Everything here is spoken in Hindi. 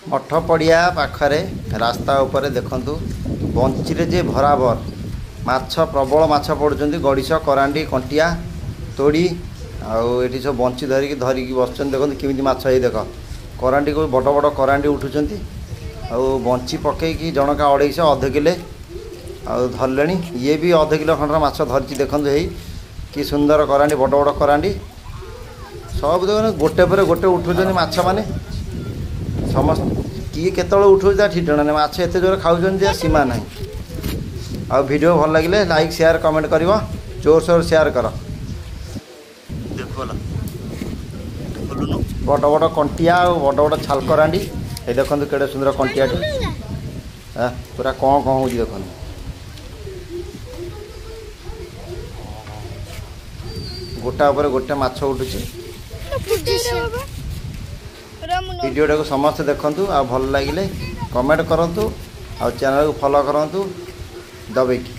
मठ पड़िया पाखरे रास्ता उपरे देखंतु बंची जे भराबर माछ प्रबल माछ पड़ुचंदी गड़िश करांडी कंटिया तोड़ी आउ सब बंची धरिकी बस देखो किमी माछ ये देख करांडी को बड़ बड़ करांडी उठुंट आउ बंची पकईकि जनका 250 अध किले आउ धरले ये भी अध किलो खंडर माछ धरी देखो कि सुंदर करांडी बड़ बड़ करांडी सब देख गोटे पर गोटे उठुंट माछ माने समस्त किए केतल उठो ठीक जଣା नहीं माछ एत जोर खाऊन सीमा ना आ वीडियो भल लगे लाइक शेयर कमेंट कर जोर सोर शेयर कर देख बड़ बड़ कंटिया बड़ बड़ छाल करांडी ये देखो केड़े सुंदर कंटिया पूरा कौन कौन हो देख गोटा पर गोटे माछ उठुची वीडियो को समस्त देखंतु आ भल लगिले कमेंट करंतु आ चैनल को फॉलो करंतु दबेकी।